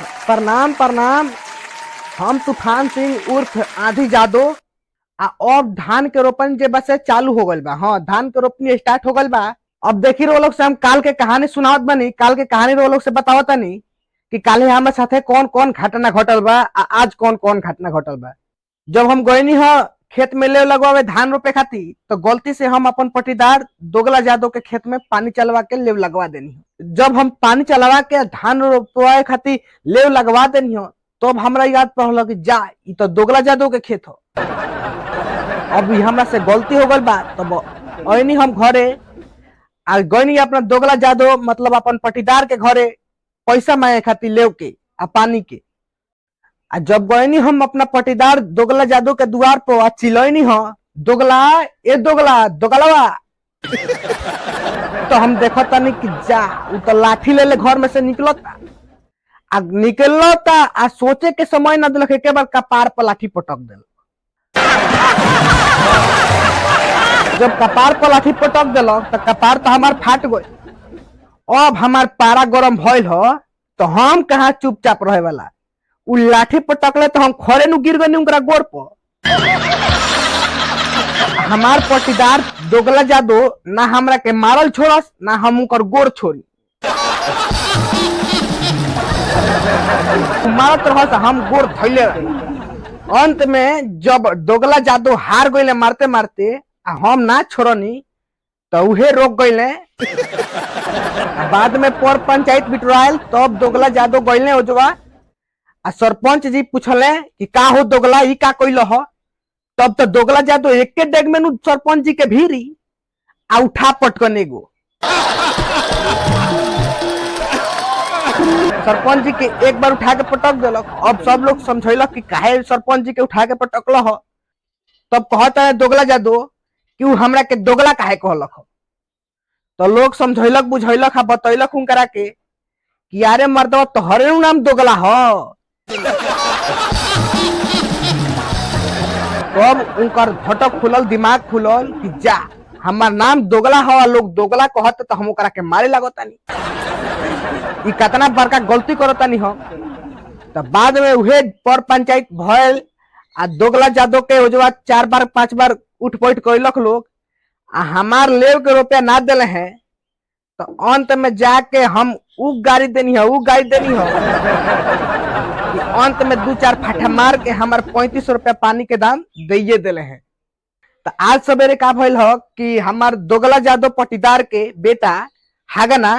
प्रणाम प्रणाम। हम तूफान सिंह उर्फ आंधी जादो। अब धान के रोपन जे बस चालू हो गल बा। हाँ, धान के रोपनी स्टार्ट हो गल बा। अब देखी रो लोग से हम काल के कहानी सुनावत बनी। काल के कहानी रो लोग से बतावत नहीं कि काले हमारे साथे कौन कौन घटना घटल बा, आज कौन कौन घटना घटल बा। जब हम गईनी ह खेत में ले लगवावे धान रोपे खातिर, तो गलती से हम अपन पटीदार दोगला यादव के खेत में पानी चलवा के लेव लगवा देनी। जब हम पानी चलवा के धान रोपवाए खातिर लेव लगवा देनी हो, तो अब हमरा याद पड़ल कि जा ई तो दोगला यादव के खेत हो। अब हमरा से गलती हो गल बा। तब ऐनी हम घरे आ गईनी अपना दोगला यादव मतलब अपन पटीदार के घरे पैसा मांगे खातिर लेव के आ पानी के। आ जब गईनी हम अपना पटीदार दोगला यादव के द्वार पर आ चिलैनी हो, दोगला ए दोगला दोगलवा। तो हम देखो तनी कि जा उ तो लाठी ले ले घर में से निकलता आ निकलता आ सोचे के समय न दिलक, एक बार कपार पर लाठी पटक दिल। जब कपार पर लाठी पटक दिलक तो कपार तो हमार फाट गई। अब हमार पारा गरम भइल हो, तो हम कहा चुपचाप रहे वाला। उ लाठी पटकले तो हम खड़े नु गिर गनी उनकरा गोड़ पर। हमार पटीदार दोगला यादव ना हमरा के मारल छोड़स, ना हम उनकर गोड़ छोड़ी। मारत रहस, हम गोड़ धइले रही। अंत में जब दोगला यादव हार गईले मारते मारते आ हम ना छोड़नी, तो उहे रोक गईले। बाद में पर पंचायत बिटरायल, तब दोगला यादव गईले ओजवा आ सरपंच जी पूछले कि का हो दोगला ई का कइल हो। तब तो दोगला यादव एके डेग में सरपंच जी के भीरी आ उठा पटकने गो। सरपंच जी के एक बार उठा के पटक दिलक। अब सब लोग समझैलक कि काहे सरपंच जी के उठा के पटकल हो। तब कहता है दोगला यादव कि उ हमरा के दोगला काहे कहलक हो। तो लोग समझैलक बुझैलक आ बतैलक उनकरा के कि यारे मर्दवा तोहरे नाम दोगला हो। तब उनकर भटक खुलल, दिमाग खुलल कि जा हमार नाम दोगला हो, लोग दोगला कहत तो हम ओकरा के मारे लागतानी। ई कितना बड़का गलती करतानी हम। तो बाद में उहे पर पंचायत भइल आ दोगला यादव के ओजवा 4 बार 5 बार उठ बैठ कैलक लोग आ हमार लेव के रुपया ना दिले हैं। तो अंत में जाके हम उ गाड़ी देनी है कि अंत में 2-4 फाठा मार के हमार 35 रुपया पानी के दाम दिए दिले हैं। तो आज सवेरे का भइल हो कि हमार दोगला यादव पटीदार के बेटा हागना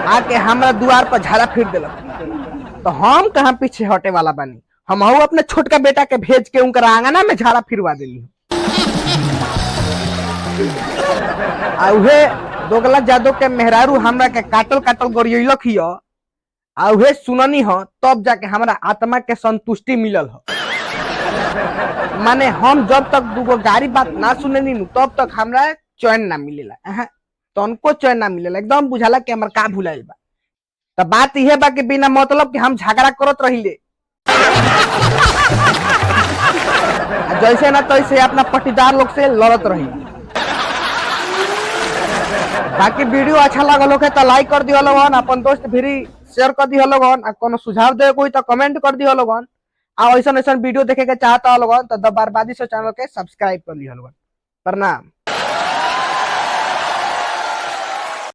आके हमारा द्वार पर झाड़ा फिर दिलक। तो हम कहाँ पीछे हटे वाला बानी, हम अपने छोटका बेटा के भेज के उनकर आंगना में झाड़ा फिरवा देली। आ उहे दोगला यादव के मेहरारू हमरा के काटल काटल गरियलक हिय आ उहे सुननी हो, तब जाके हमरा आत्मा के संतुष्टि मिलल हो। माने हम जब तक दूगो गाड़ी बात ना सुनेनी तब तक हमरा चैन ना मिलेला। तनको चैन ना मिलेला, एकदम बुझाला कि हमर का भुलाइल बा। तो बात इहे बा कि बिना मतलब कि हम झगड़ा करत रहिले, जैसे ना तैसे अपना पटीदार लोग से लड़त रही। बाकी वीडियो अच्छा लगल होखे तो लाइक कर दियो लोगन, अपन दोस्त भी शेयर कर दियो लोगन, आ कोनो सुझाव दे कोई तो कमेंट कर दियो लोगन। आ ऐसा वीडियो देखे के चाहता लोगन तो बर्बादी से चैनल के सब्सक्राइब कर लियो लोगन। प्रणाम।